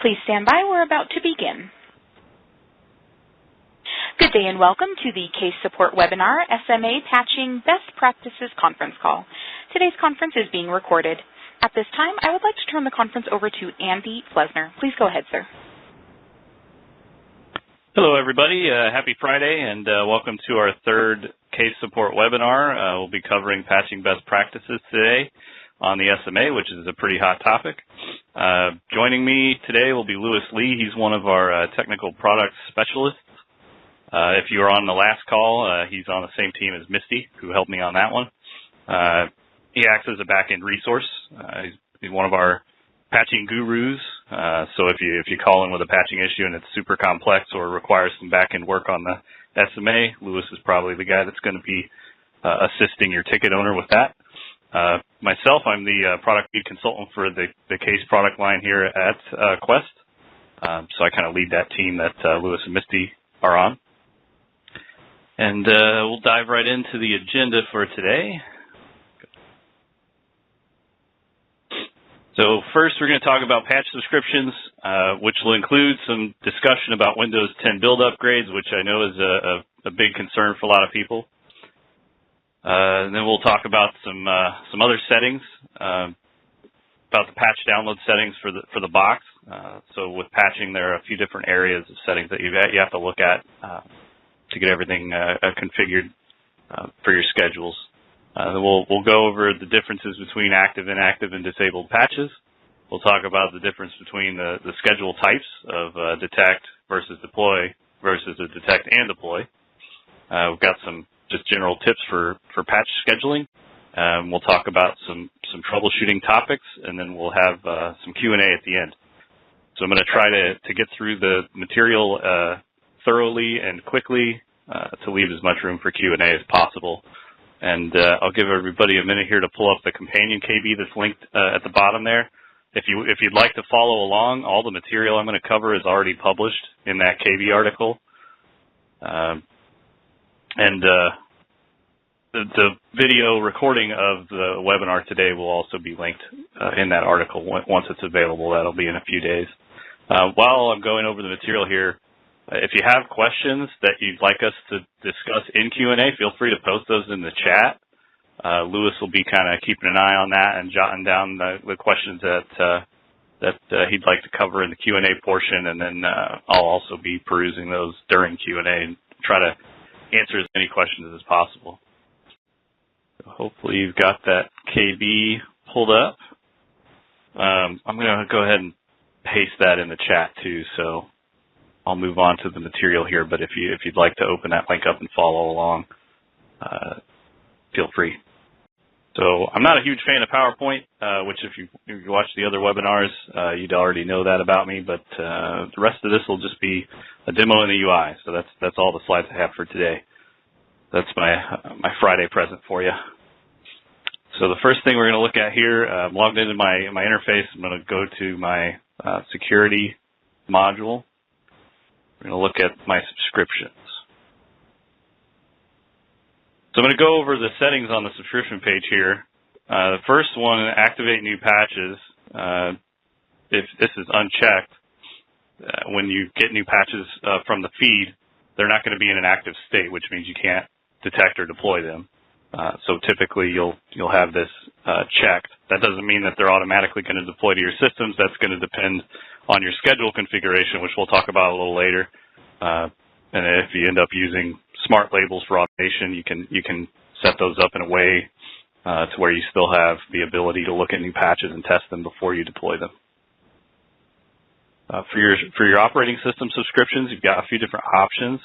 Please stand by. We're about to begin. Good day and welcome to the KACE Support Webinar, SMA Patching Best Practices Conference Call. Today's conference is being recorded. At this time, I would like to turn the conference over to Andy Flesner. Please go ahead, sir. Hello, everybody. Happy Friday, and welcome to our third KACE Support Webinar. We'll be covering patching best practices today on the SMA, which is a pretty hot topic. Joining me today will be Lewis Lee. He's one of our technical product specialists. If you were on the last call, he's on the same team as Misty, who helped me on that one. He acts as a back-end resource. He's one of our patching gurus. So if you call in with a patching issue and it's super complex or requires some back-end work on the SMA, Lewis is probably the guy that's going to be assisting your ticket owner with that. Myself, I'm the product lead consultant for the KACE product line here at Quest. So I kind of lead that team that Lewis and Misty are on. And we'll dive right into the agenda for today. So first, we're going to talk about patch subscriptions, which will include some discussion about Windows 10 build upgrades, which I know is a big concern for a lot of people. And then we'll talk about some other settings, about the patch download settings for the box. So with patching, there are a few different areas of settings that you have to look at to get everything configured for your schedules. We'll go over the differences between active, inactive, and disabled patches. We'll talk about the difference between the schedule types of detect versus deploy versus a detect and deploy. We've got some just general tips for patch scheduling. We'll talk about some troubleshooting topics, and then we'll have some Q&A at the end. So I'm going to try to get through the material thoroughly and quickly to leave as much room for Q&A as possible. And I'll give everybody a minute here to pull up the companion KB that's linked at the bottom there. If you'd like to follow along, all the material I'm going to cover is already published in that KB article. The video recording of the webinar today will also be linked in that article once it's available. That'll be in a few days. While I'm going over the material here, if you have questions that you'd like us to discuss in Q&A, feel free to post those in the chat. Lewis will be kind of keeping an eye on that and jotting down the questions that he'd like to cover in the Q&A portion, and then I'll also be perusing those during Q&A and try to answer as many questions as possible. So hopefully you've got that KB pulled up. I'm going to go ahead and paste that in the chat too, so I'll move on to the material here, but if you'd like to open that link up and follow along, feel free. So I'm not a huge fan of PowerPoint, which if you watch the other webinars, you'd already know that about me, but the rest of this will just be a demo in the UI. So that's all the slides I have for today. That's my Friday present for you. So the first thing we're going to look at here, I'm logged into my interface. I'm going to go to my security module. We're going to look at my subscriptions. So I'm going to go over the settings on the subscription page here. The first one, activate new patches. If this is unchecked, when you get new patches from the feed, they're not going to be in an active state, which means you can't detect or deploy them. So typically you'll have this checked. That doesn't mean that they're automatically going to deploy to your systems. That's going to depend on your schedule configuration, which we'll talk about a little later. And if you end up using smart labels for automation, you can set those up in a way to where you still have the ability to look at new patches and test them before you deploy them. For your operating system subscriptions, you've got a few different options.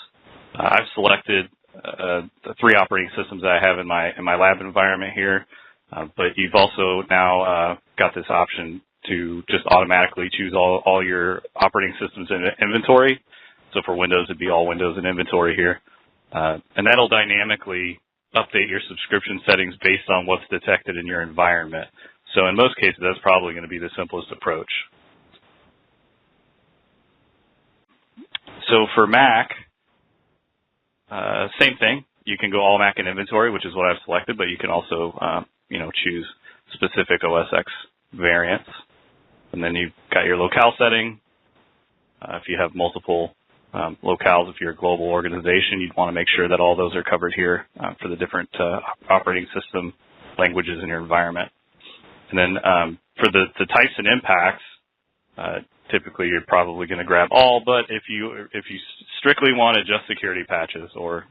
I've selected the 3 operating systems that I have in my lab environment here, but you've also now got this option to just automatically choose all your operating systems in inventory. So for Windows, it'd be all Windows in inventory here. And that'll dynamically update your subscription settings based on what's detected in your environment. So in most cases, that's probably going to be the simplest approach. So for Mac, same thing. You can go all Mac in inventory, which is what I've selected, but you can also, choose specific OS X variants. And then you've got your locale setting, If you have multiple locales, if you're a global organization, you'd want to make sure that all those are covered here for the different operating system languages in your environment. And then for the types and impacts, typically you're probably going to grab all, but if you strictly wanted just security patches or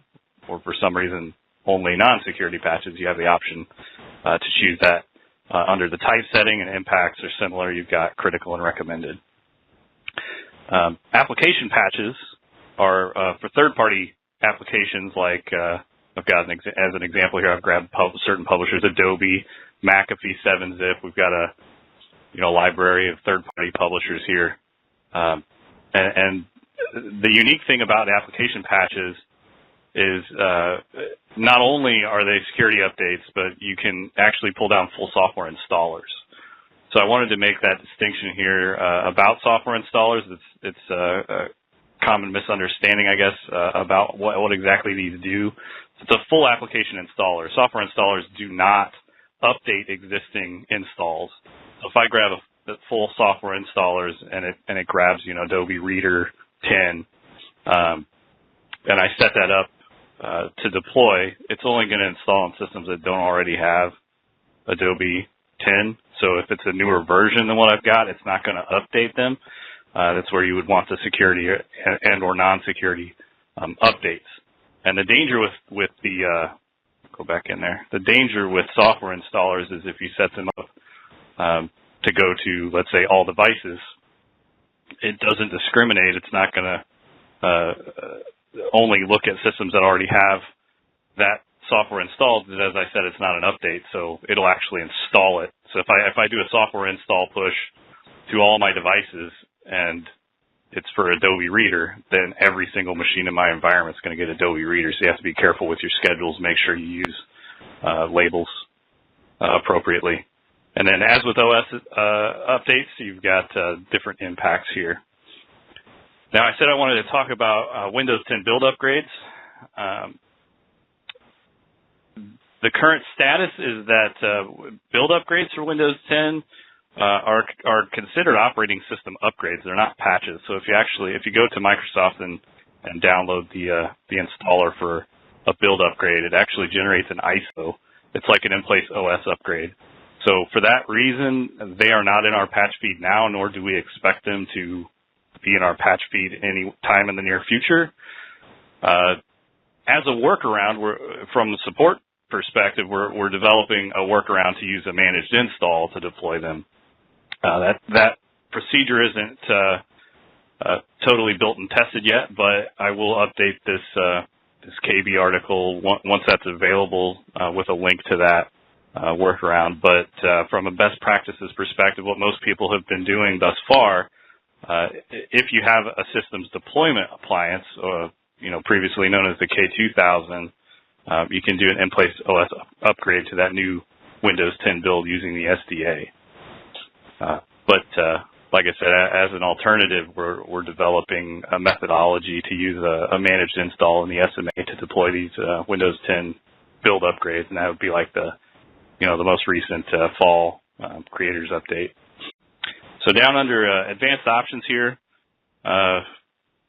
for some reason only non-security patches, you have the option to choose that. Under the type setting and impacts are similar, you've got critical and recommended. Application patches are for third-party applications like, I've got as an example here, I've grabbed certain publishers, Adobe, McAfee, 7-Zip. We've got a library of third-party publishers here. And the unique thing about application patches is not only are they security updates, but you can actually pull down full software installers. So I wanted to make that distinction here about software installers. It's a common misunderstanding, I guess, about what exactly these do. It's a full application installer. Software installers do not update existing installs. So if I grab the full software installers and it grabs, Adobe Reader 10, and I set that up to deploy, it's only going to install on systems that don't already have Adobe 10. So if it's a newer version than what I've got, it's not going to update them. That's where you would want the security and or non-security updates. And the danger with the go back in there. The danger with software installers is if you set them up to go to, let's say, all devices, it doesn't discriminate. It's not going to only look at systems that already have that software installed. As I said, it's not an update, so it'll actually install it. So if I do a software install push to all my devices and it's for Adobe Reader, then every single machine in my environment is going to get Adobe Reader. So you have to be careful with your schedules. Make sure you use labels appropriately. And then as with OS updates, you've got different impacts here. Now, I said I wanted to talk about Windows 10 build upgrades. The current status is that build upgrades for Windows 10 are considered operating system upgrades. They're not patches. So if you go to Microsoft and download the installer for a build upgrade, it actually generates an ISO. It's like an in-place OS upgrade. So for that reason, they are not in our patch feed now, nor do we expect them to be in our patch feed any time in the near future. As a workaround, from the support perspective, we're developing a workaround to use a managed install to deploy them. That procedure isn't totally built and tested yet, but I will update this KB article once that's available with a link to that workaround. But from a best practices perspective, what most people have been doing thus far, if you have a systems deployment appliance, previously known as the K2000, you can do an in-place OS upgrade to that new Windows 10 build using the SDA. But like I said, as an alternative, we're developing a methodology to use a managed install in the SMA to deploy these Windows 10 build upgrades, and that would be like the most recent fall creators update. So down under advanced options here,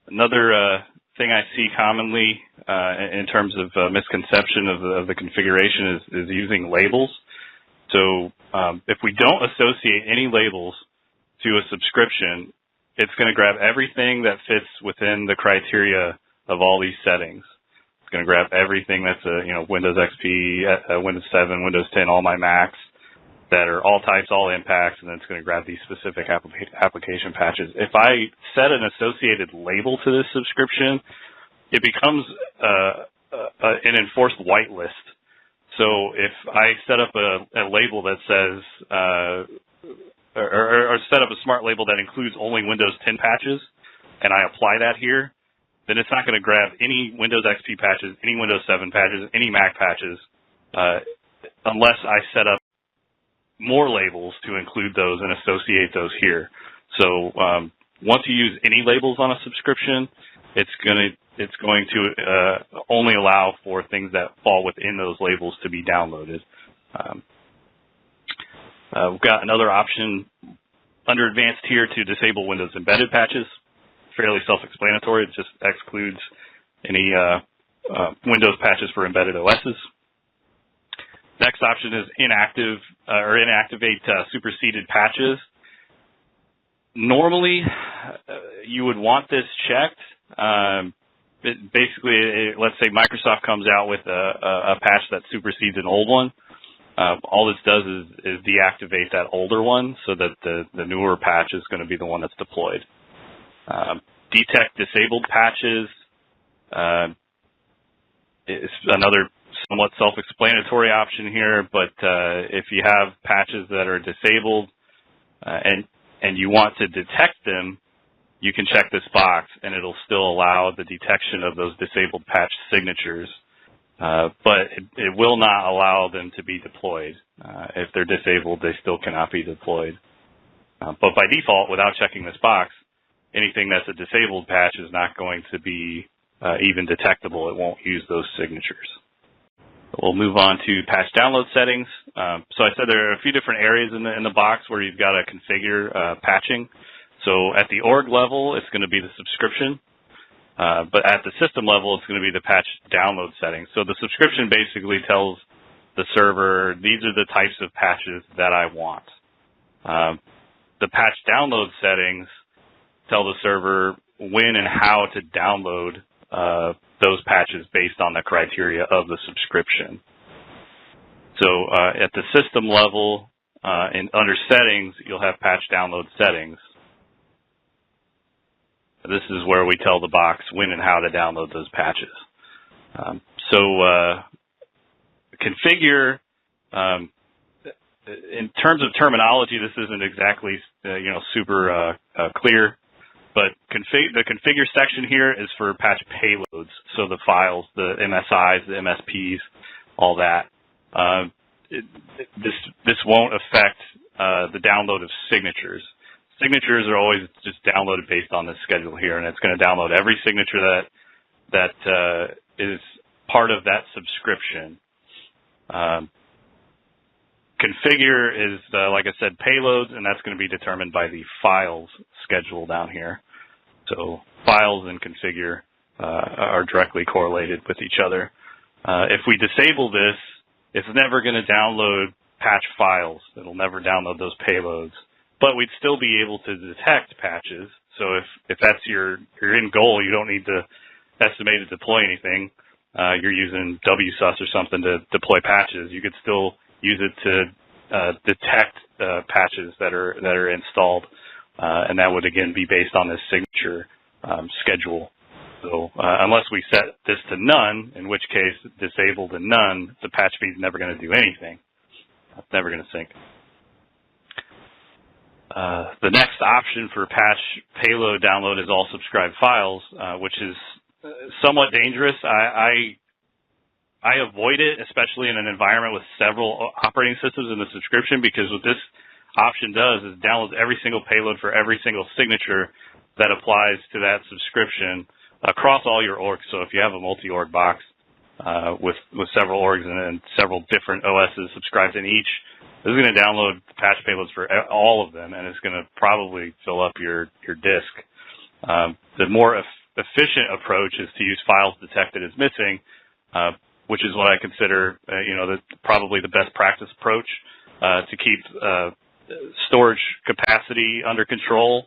another thing I see commonly in terms of misconception of the configuration is using labels. So if we don't associate any labels to a subscription, it's going to grab everything that fits within the criteria of all these settings. It's going to grab everything that's Windows XP, Windows 7, Windows 10, all my Macs that are all types, all impacts, and then it's going to grab these specific application patches. If I set an associated label to this subscription, it becomes an enforced whitelist. So if I set up a label that says, or set up a smart label that includes only Windows 10 patches, and I apply that here, then it's not going to grab any Windows XP patches, any Windows 7 patches, any Mac patches, unless I set up more labels to include those and associate those here. So once you use any labels on a subscription, it's going to only allow for things that fall within those labels to be downloaded. We've got another option under advanced here to disable Windows embedded patches. fairly self-explanatory. It just excludes any Windows patches for embedded OSs. Next option is inactivate superseded patches. Normally, you would want this checked. Let's say Microsoft comes out with a patch that supersedes an old one. All this does is deactivate that older one so that the newer patch is going to be the one that's deployed. Detect disabled patches is another somewhat self-explanatory option here, but if you have patches that are disabled and you want to detect them, you can check this box and it'll still allow the detection of those disabled patch signatures, but it will not allow them to be deployed. If they're disabled, they still cannot be deployed. But by default, without checking this box, anything that's a disabled patch is not going to be even detectable. It won't use those signatures. We'll move on to patch download settings. So I said there are a few different areas in the box where you've got to configure patching. So at the org level, it's going to be the subscription. But at the system level, it's going to be the patch download settings. So the subscription basically tells the server, these are the types of patches that I want. The patch download settings tell the server when and how to download those patches based on the criteria of the subscription. So at the system level, under settings, you'll have patch download settings. This is where we tell the box when and how to download those patches. Configure, in terms of terminology, this isn't exactly super clear. But the configure section here is for patch payloads, so the files, the MSIs, the MSPs, all that. This won't affect the download of signatures. Signatures are always just downloaded based on this schedule here, and it's going to download every signature that is part of that subscription. Configure is, like I said, payloads, and that's going to be determined by the files schedule down here. So files and configure are directly correlated with each other. If we disable this, it's never going to download patch files. It'll never download those payloads. But we'd still be able to detect patches. So if that's your end goal, you don't need to estimate to deploy anything. You're using WSUS or something to deploy patches. You could still use it to detect patches that are installed, and that would again be based on this signature schedule. So unless we set this to none, in which case disabled and none, the patch feed's never going to do anything. It's never going to sync. The next option for patch payload download is all subscribed files, which is somewhat dangerous. I avoid it, especially in an environment with several operating systems in the subscription, because what this option does is downloads every single payload for every single signature that applies to that subscription across all your orgs. So if you have a multi-org box with several orgs and several different OSs subscribed in each, this is going to download patch payloads for all of them, and it's going to probably fill up your disk. The more efficient approach is to use files detected as missing, which is what I consider, probably the best practice approach to keep storage capacity under control,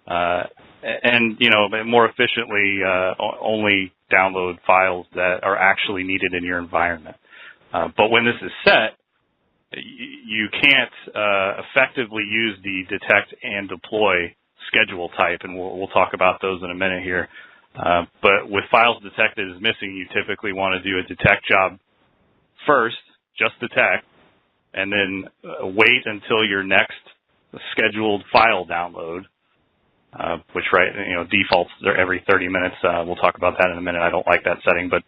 and more efficiently only download files that are actually needed in your environment. But when this is set, you can't effectively use the detect and deploy schedule type, and we'll talk about those in a minute here. But with files detected as missing, you typically want to do a detect job first, just detect, and then wait until your next scheduled file download, which defaults are every 30 minutes. We'll talk about that in a minute. I don't like that setting, but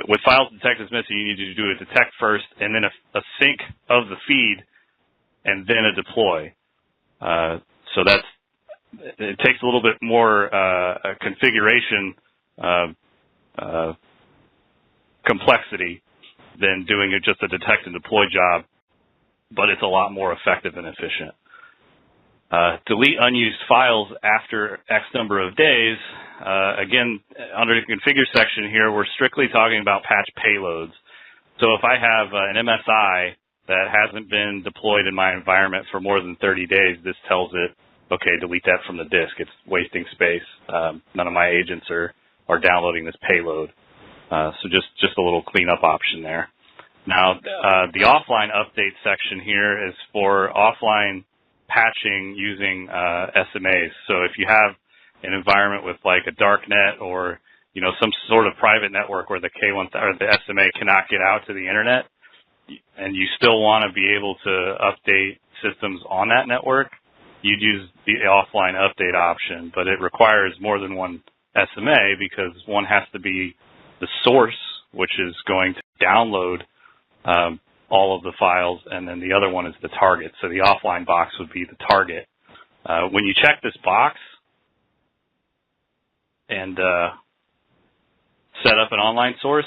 with files detected as missing, you need to do a detect first, and then a sync of the feed, and then a deploy. So it takes a little bit more configuration complexity than doing just a detect and deploy job, but it's a lot more effective and efficient. Delete unused files after X number of days. Again, under the configure section here, we're strictly talking about patch payloads. So if I have an MSI that hasn't been deployed in my environment for more than 30 days, this tells it, okay, delete that from the disk. It's wasting space. None of my agents are downloading this payload. So just a little cleanup option there. Now, the offline update section here is for offline patching using SMAs. So if you have an environment with like a dark net or some sort of private network where the K1 or the SMA cannot get out to the internet, and you still want to be able to update systems on that network, you'd use the offline update option, but it requires more than one SMA because one has to be the source, which is going to download all of the files, and then the other one is the target. So the offline box would be the target. When you check this box and set up an online source,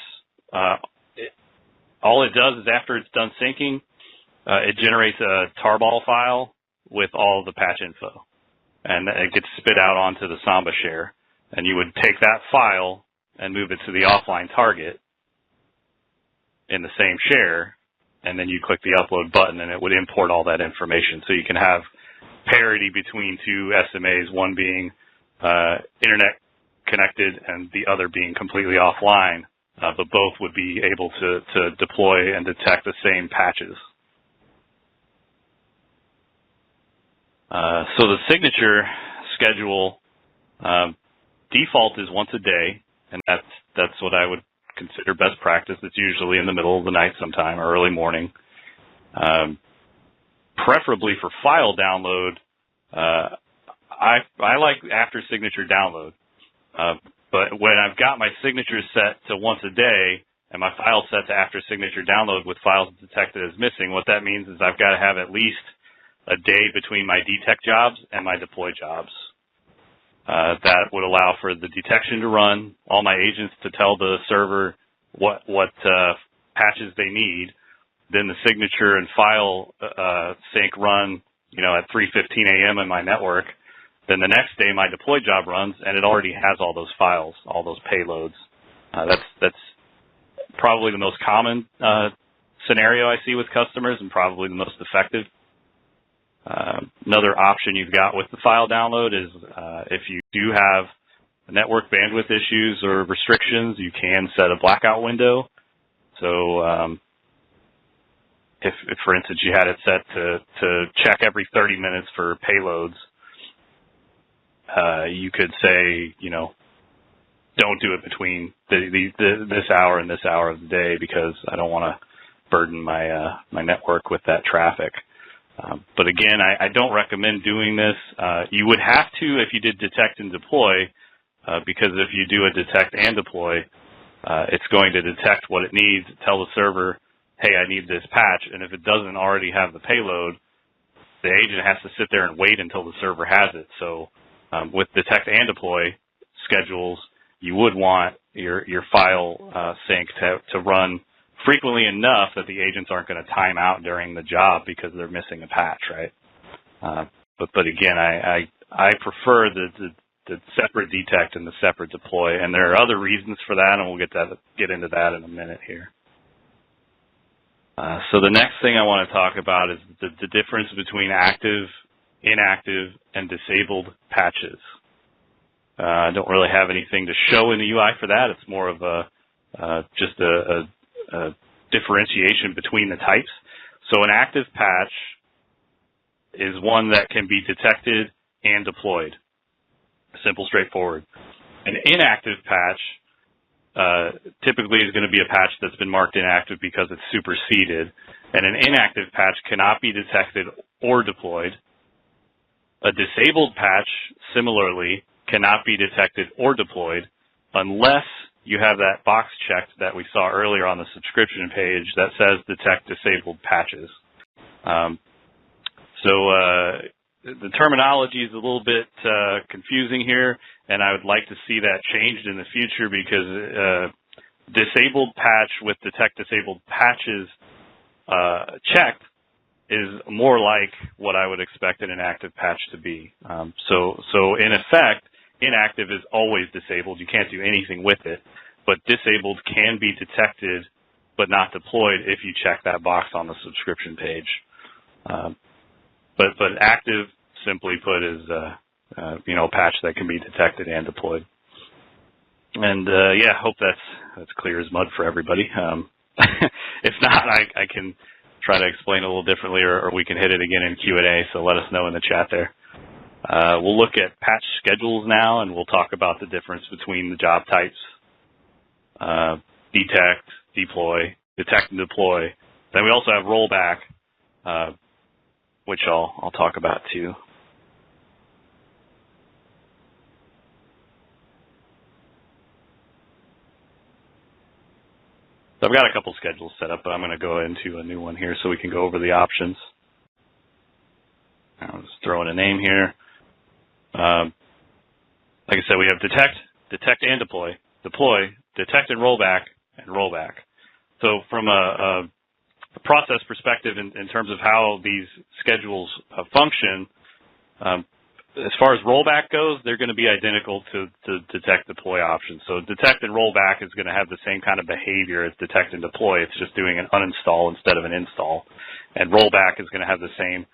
all it does is after it's done syncing, it generates a tarball file with all of the patch info, and it gets spit out onto the Samba share. And you would take that file and move it to the offline target in the same share, and then you click the upload button and it would import all that information. So you can have parity between two SMAs, one being internet connected and the other being completely offline, but both would be able to deploy and detect the same patches. So the signature schedule default is once a day, and that's what I would consider best practice. It's usually in the middle of the night sometime or early morning. Preferably for file download, I like after signature download. But when I've got my signatures set to once a day and my file set to after signature download with files detected as missing, what that means is I've got to have at least a day between my detect jobs and my deploy jobs. That would allow for the detection to run, all my agents to tell the server what patches they need, then the signature and file sync run, at 3:15 a.m. in my network. Then the next day my deploy job runs, and it already has all those files, all those payloads. That's probably the most common scenario I see with customers, and probably the most effective. Another option you've got with the file download is if you do have network bandwidth issues or restrictions, you can set a blackout window. So if for instance, you had it set to check every 30 minutes for payloads, you could say, don't do it between this hour and this hour of the day because I don't want to burden my network with that traffic. But again, I don't recommend doing this. You would have to if you did detect and deploy, because if you do a detect and deploy, it's going to detect what it needs, tell the server, hey, I need this patch, and if it doesn't already have the payload, the agent has to sit there and wait until the server has it. So with detect and deploy schedules, you would want your file sync to run frequently enough that the agents aren't going to time out during the job because they're missing a patch, right? But again, I prefer the separate detect and the separate deploy, and there are other reasons for that, and we'll get into that in a minute here. So the next thing I want to talk about is the difference between active, inactive, and disabled patches. I don't really have anything to show in the UI for that. It's more of just a differentiation between the types. So an active patch is one that can be detected and deployed. Simple, straightforward. An inactive patch typically is going to be a patch that's been marked inactive because it's superseded, and an inactive patch cannot be detected or deployed. A disabled patch, similarly, cannot be detected or deployed unless you have that box checked that we saw earlier on the subscription page that says detect disabled patches. The terminology is a little bit confusing here, and I would like to see that changed in the future because disabled patch with detect disabled patches checked is more like what I would expect an inactive patch to be. So in effect, inactive is always disabled. You can't do anything with it, but disabled can be detected but not deployed if you check that box on the subscription page. But active, simply put, is a patch that can be detected and deployed. And yeah, hope that's clear as mud for everybody. If not, I can try to explain it a little differently, or we can hit it again in Q&A. So let us know in the chat there. We'll look at patch schedules now, and we'll talk about the difference between the job types: detect, deploy, detect and deploy. Then we also have rollback, which I'll talk about too. So I've got a couple schedules set up, but I'm going to go into a new one here so we can go over the options. I'll just throw in a name here. Like I said, we have detect and deploy, detect and rollback, So from a process perspective in terms of how these schedules function, as far as rollback goes, they're going to be identical to detect deploy options. So detect and rollback is going to have the same kind of behavior as detect and deploy. It's just doing an uninstall instead of an install. And rollback is going to have the same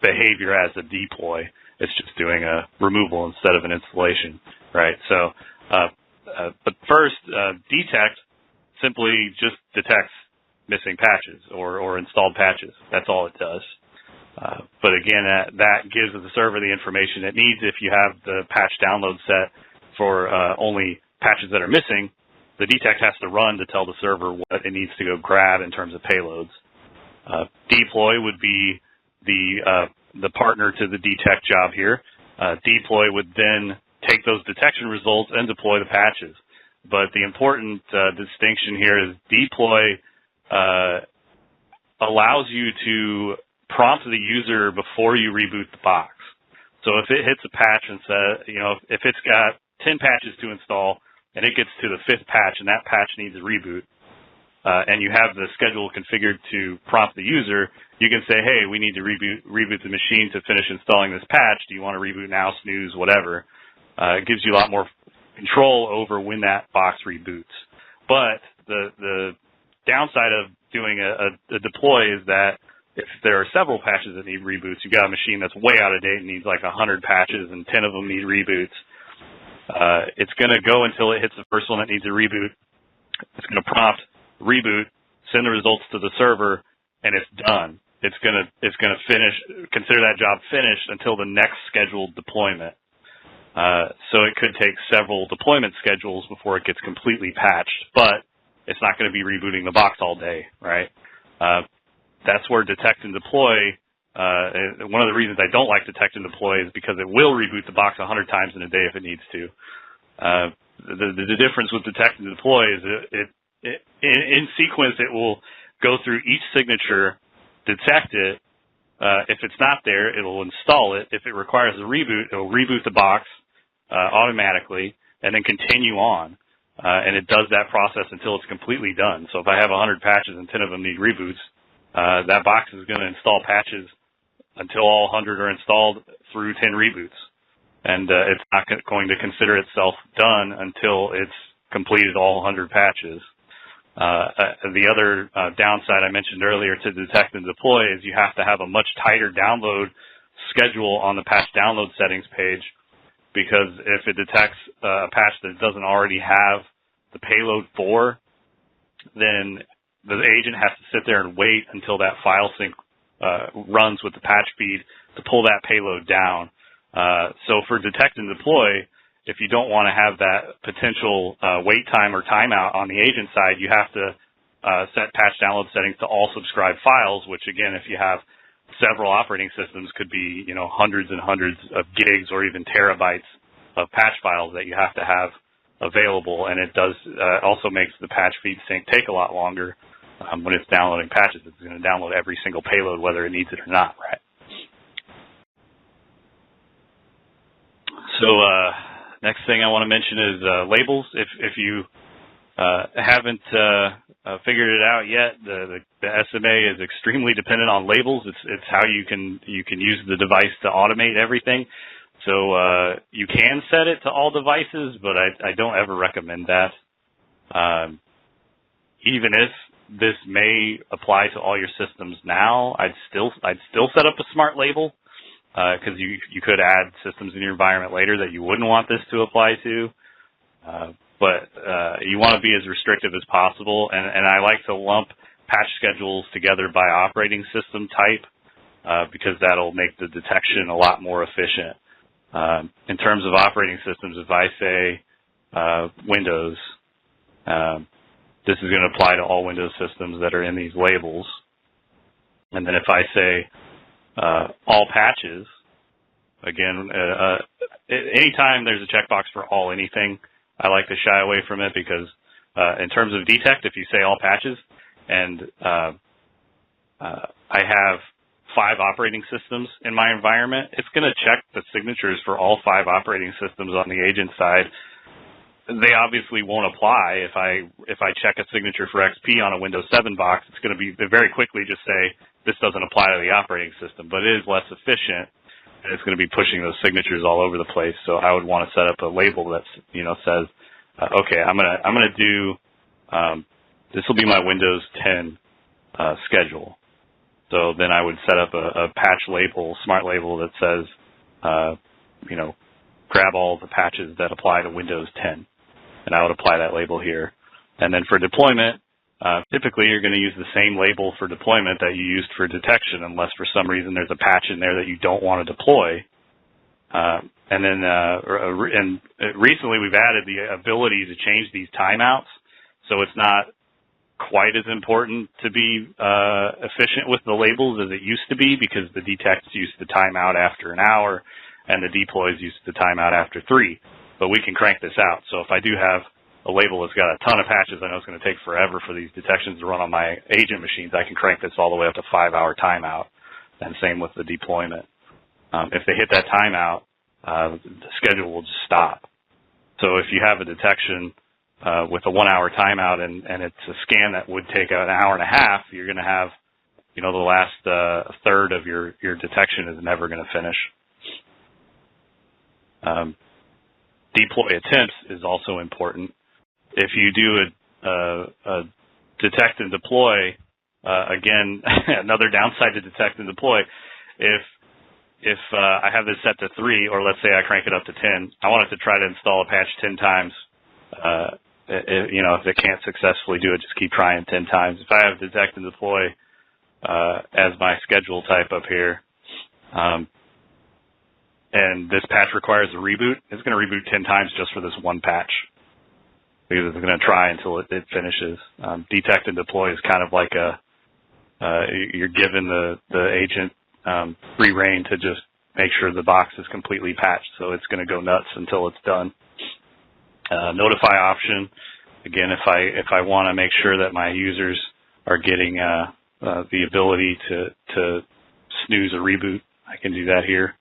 behavior as a deploy. It's just doing a removal instead of an installation, right? So, but first, detect simply just detects missing patches or installed patches. That's all it does. But again, that gives the server the information it needs. If you have the patch download set for only patches that are missing, the detect has to run to tell the server what it needs to go grab in terms of payloads. Deploy would be the partner to the detect job here. Deploy would then take those detection results and deploy the patches. But the important distinction here is deploy allows you to prompt the user before you reboot the box. So if it hits a patch and says, if it's got 10 patches to install and it gets to the 5th patch and that patch needs a reboot, and you have the schedule configured to prompt the user, you can say, hey, we need to reboot the machine to finish installing this patch. Do you want to reboot now, snooze, whatever? It gives you a lot more control over when that box reboots. But the downside of doing a deploy is that if there are several patches that need reboots, you've got a machine that's way out of date and needs like 100 patches and 10 of them need reboots. It's going to go until it hits the first one that needs a reboot. It's going to prompt reboot, send the results to the server, and it's done. It's going to finish, consider that job finished until the next scheduled deployment. So it could take several deployment schedules before it gets completely patched, but it's not going to be rebooting the box all day, right? That's where detect and deploy, one of the reasons I don't like detect and deploy is because it will reboot the box 100 times in a day if it needs to. The difference with detect and deploy is in sequence it will go through each signature, detect it. If it's not there, it will install it. If it requires a reboot, it will reboot the box automatically and then continue on. And it does that process until it's completely done. So if I have 100 patches and 10 of them need reboots, that box is going to install patches until all 100 are installed through 10 reboots. And it's not going to consider itself done until it's completed all 100 patches. The other downside I mentioned earlier to detect and deploy is you have to have a much tighter download schedule on the patch download settings page, because if it detects a patch that it doesn't already have the payload for, then the agent has to sit there and wait until that file sync runs with the patch feed to pull that payload down. So for detect and deploy, if you don't want to have that potential wait time or timeout on the agent side, you have to set patch download settings to all subscribed files, which again, if you have several operating systems, could be hundreds and hundreds of gigs or even terabytes of patch files that you have to have available. And it does also makes the patch feed sync take a lot longer when it's downloading patches. It's going to download every single payload whether it needs it or not, right? So next thing I want to mention is labels. If you haven't figured it out yet, the SMA is extremely dependent on labels. It's how you can use the device to automate everything. So you can set it to all devices, but I don't ever recommend that. Even if this may apply to all your systems now, I'd still set up a smart label, because you could add systems in your environment later that you wouldn't want this to apply to. But you want to be as restrictive as possible, and I like to lump patch schedules together by operating system type, because that'll make the detection a lot more efficient. In terms of operating systems, if I say Windows, this is going to apply to all Windows systems that are in these labels. And then if I say all patches, again, anytime there's a checkbox for all anything, I like to shy away from it, because in terms of detect, if you say all patches, and I have 5 operating systems in my environment, it's going to check the signatures for all 5 operating systems on the agent side. They obviously won't apply. If I check a signature for XP on a Windows 7 box, it's going to be very quickly just say this doesn't apply to the operating system, but it is less efficient, and it's going to be pushing those signatures all over the place. So I would want to set up a label that says, okay, I'm gonna do this will be my Windows 10 schedule. So then I would set up a patch label, smart label that says, grab all the patches that apply to Windows 10. And I would apply that label here. And then for deployment, typically you're going to use the same label for deployment that you used for detection, unless for some reason there's a patch in there that you don't want to deploy. And then recently we've added the ability to change these timeouts, so it's not quite as important to be efficient with the labels as it used to be, because the detects used the timeout after an hour and the deploys used the timeout after 3. But we can crank this out. So if I do have a label that's got a ton of patches, I know it's going to take forever for these detections to run on my agent machines, I can crank this all the way up to 5-hour timeout, and same with the deployment. If they hit that timeout, the schedule will just stop. So if you have a detection with a 1-hour timeout and it's a scan that would take an hour and a half, you're going to have, the last third of your detection is never going to finish. Deploy attempts is also important. If you do a detect and deploy, again, another downside to detect and deploy, if I have this set to 3, or let's say I crank it up to 10, I want it to try to install a patch 10 times. If it can't successfully do it, just keep trying 10 times. If I have detect and deploy as my schedule type up here, and this patch requires a reboot, it's going to reboot 10 times just for this one patch, because it's going to try until it finishes. Detect and deploy is kind of like you're given the agent free reign to just make sure the box is completely patched, so it's going to go nuts until it's done. Notify option, again, if I want to make sure that my users are getting the ability to snooze a reboot, I can do that here.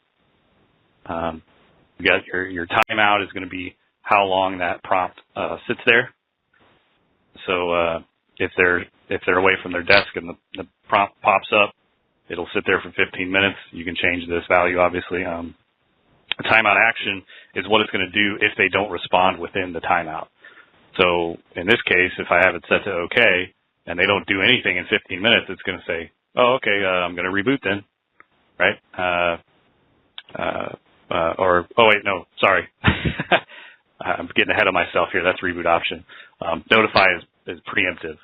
You got your timeout is going to be how long that prompt sits there. So if they're away from their desk and the prompt pops up, it'll sit there for 15 minutes. You can change this value, obviously. A timeout action is what it's going to do if they don't respond within the timeout. So in this case, if I have it set to OK and they don't do anything in 15 minutes, it's going to say, oh, okay, I'm going to reboot then, right? Oh wait, no, sorry. I'm getting ahead of myself here. That's reboot option. Notify is preemptive.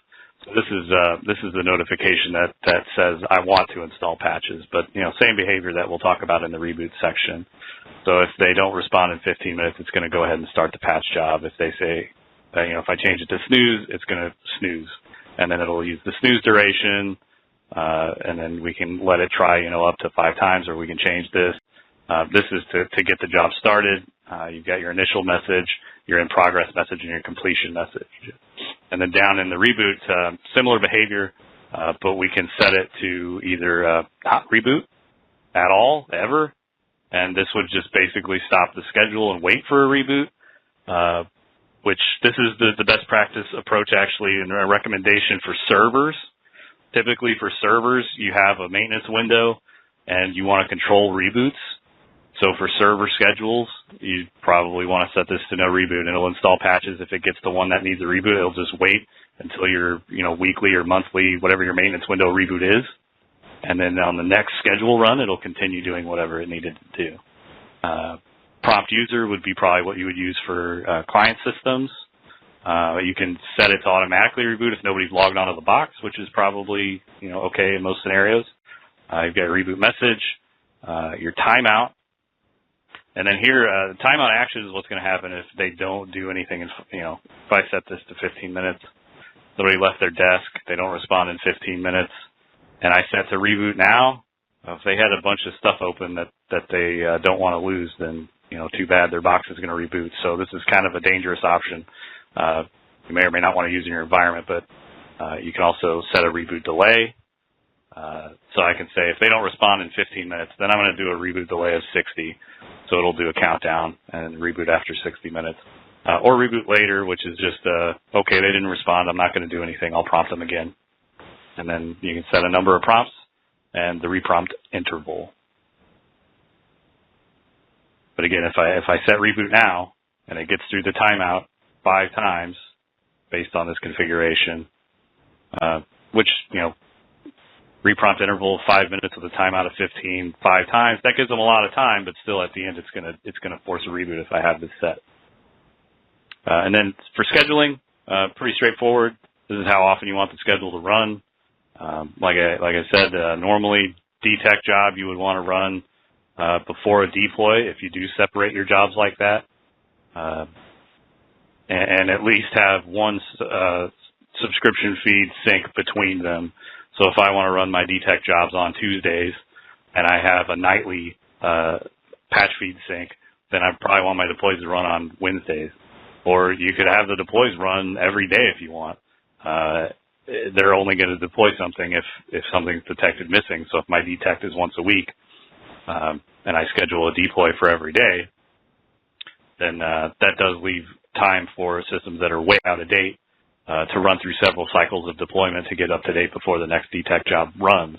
So this is the notification that says I want to install patches, but same behavior that we'll talk about in the reboot section. So if they don't respond in 15 minutes, it's going to go ahead and start the patch job. If they say, if I change it to snooze, it's going to snooze, and then it'll use the snooze duration, and then we can let it try, up to 5 times, or we can change this. This is to get the job started. You've got your initial message, your in progress message, and your completion message. And then down in the reboot, similar behavior, but we can set it to either not reboot at all, ever, and this would just basically stop the schedule and wait for a reboot. which this is the best practice approach actually, and a recommendation for servers. Typically for servers, you have a maintenance window and you want to control reboots. So for server schedules, you probably want to set this to no reboot, and it'll install patches. If it gets the one that needs a reboot, it'll just wait until your weekly or monthly, whatever your maintenance window reboot is. And then on the next schedule run, it'll continue doing whatever it needed to do. Prompt user would be probably what you would use for client systems. You can set it to automatically reboot if nobody's logged onto the box, which is probably okay in most scenarios. You've got a reboot message, your timeout, and then here the timeout action is what's going to happen if they don't do anything. If I set this to 15 minutes, somebody left their desk, they don't respond in 15 minutes, and I set to reboot now. If they had a bunch of stuff open that they don't want to lose, then too bad, their box is going to reboot. So this is kind of a dangerous option. You may or may not want to use in your environment, but you can also set a reboot delay. So I can say if they don't respond in 15 minutes, then I'm going to do a reboot delay of 60. So it'll do a countdown and reboot after 60 minutes. Or reboot later, which is just, okay, they didn't respond, I'm not going to do anything, I'll prompt them again. And then you can set a number of prompts and the reprompt interval. But again, if I set reboot now and it gets through the timeout 5 times based on this configuration, which, reprompt interval 5 minutes with a timeout of 15, 5 times, that gives them a lot of time, but still at the end it's gonna force a reboot if I have this set. And then for scheduling, pretty straightforward. This is how often you want the schedule to run. Like I said, normally detect job you would want to run before a deploy if you do separate your jobs like that, and at least have one subscription feed sync between them. So if I want to run my detect jobs on Tuesdays and I have a nightly patch feed sync, then I probably want my deploys to run on Wednesdays. Or you could have the deploys run every day if you want. They're only going to deploy something if something's detected missing. So if my detect is once a week and I schedule a deploy for every day, then that does leave time for systems that are way out of date to run through several cycles of deployment to get up to date before the next detect job runs.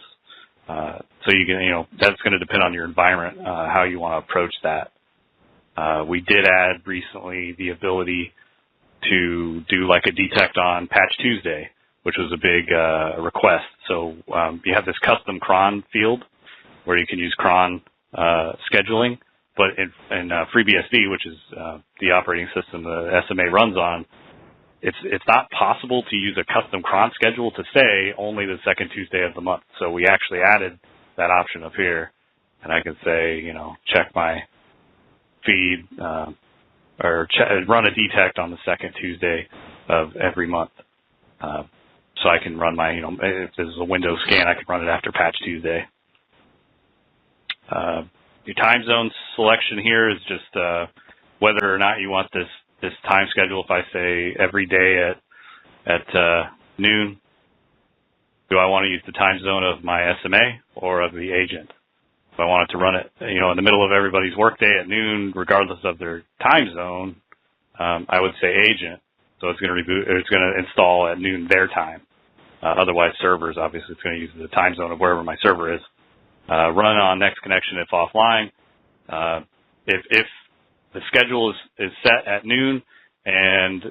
So you can, that's going to depend on your environment, how you want to approach that. We did add recently the ability to do like a detect on Patch Tuesday, which was a big request. So you have this custom cron field where you can use cron scheduling, but in FreeBSD, which is the operating system the SMA runs on, it's not possible to use a custom cron schedule to say only the second Tuesday of the month. So we actually added that option up here, and I can say, check my feed or run a detect on the second Tuesday of every month. So I can run my, if this is a Windows scan, I can run it after Patch Tuesday. Your time zone selection here is just whether or not you want this time schedule. If I say every day at noon, do I want to use the time zone of my SMA or of the agent? If I wanted to run it, in the middle of everybody's workday at noon, regardless of their time zone, I would say agent. So it's going to reboot. It's going to install at noon their time. Otherwise, servers, obviously, it's going to use the time zone of wherever my server is. Run on next connection if offline. If the schedule is set at noon and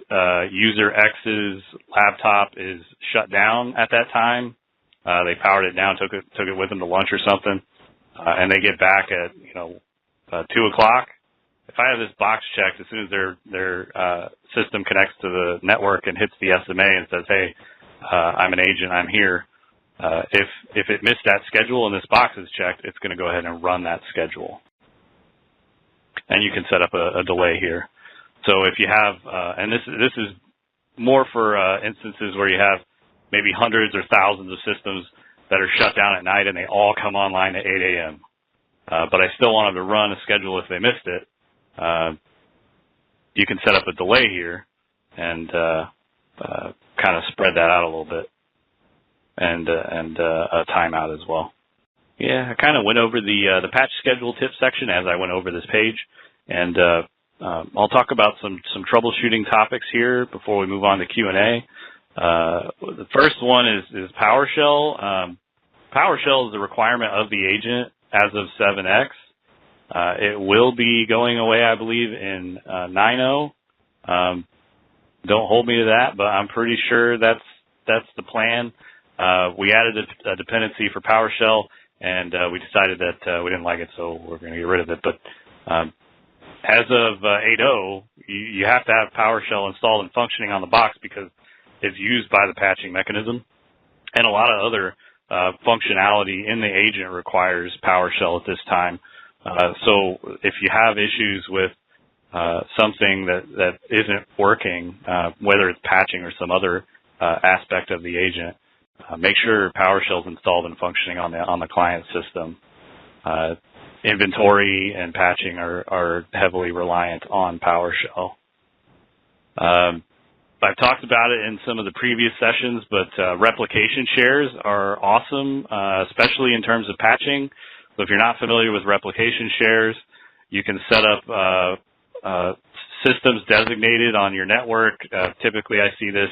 user X's laptop is shut down at that time, they powered it down, took it with them to lunch or something, and they get back at 2 o'clock. If I have this box checked, as soon as their system connects to the network and hits the SMA and says, "Hey, I'm an agent, I'm here," if it missed that schedule and this box is checked, it's going to go ahead and run that schedule. And you can set up a delay here. So if you have, and this is more for instances where you have maybe hundreds or thousands of systems that are shut down at night and they all come online at 8 a.m. But I still want them to run a schedule if they missed it. You can set up a delay here and kind of spread that out a little bit, and a timeout as well. Yeah, I kind of went over the patch schedule tip section as I went over this page, and I'll talk about some troubleshooting topics here before we move on to Q&A. The first one is PowerShell. PowerShell is a requirement of the agent as of 7X. It will be going away, I believe, in 9.0. Don't hold me to that, but I'm pretty sure that's the plan. We added a dependency for PowerShell, and we decided that we didn't like it, so we're going to get rid of it. But as of 8.0, you have to have PowerShell installed and functioning on the box because it's used by the patching mechanism, and a lot of other functionality in the agent requires PowerShell at this time. So if you have issues with something that isn't working, whether it's patching or some other aspect of the agent, make sure PowerShell is installed and functioning on the client system. Inventory and patching are heavily reliant on PowerShell. I've talked about it in some of the previous sessions, but replication shares are awesome, especially in terms of patching. So if you're not familiar with replication shares, you can set up systems designated on your network. Typically, I see this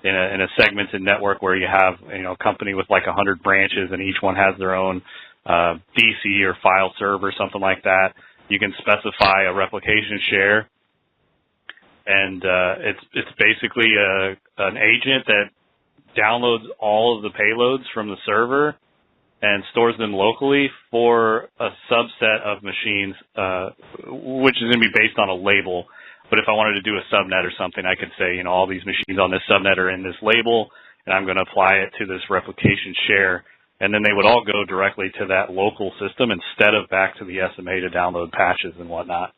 in a segmented network where you have a company with like 100 branches, and each one has their own DC or file server, something like that. You can specify a replication share, and it's basically an agent that downloads all of the payloads from the server and stores them locally for a subset of machines, which is going to be based on a label. But if I wanted to do a subnet or something, I could say, all these machines on this subnet are in this label, and I'm going to apply it to this replication share. And then they would all go directly to that local system instead of back to the SMA to download patches and whatnot.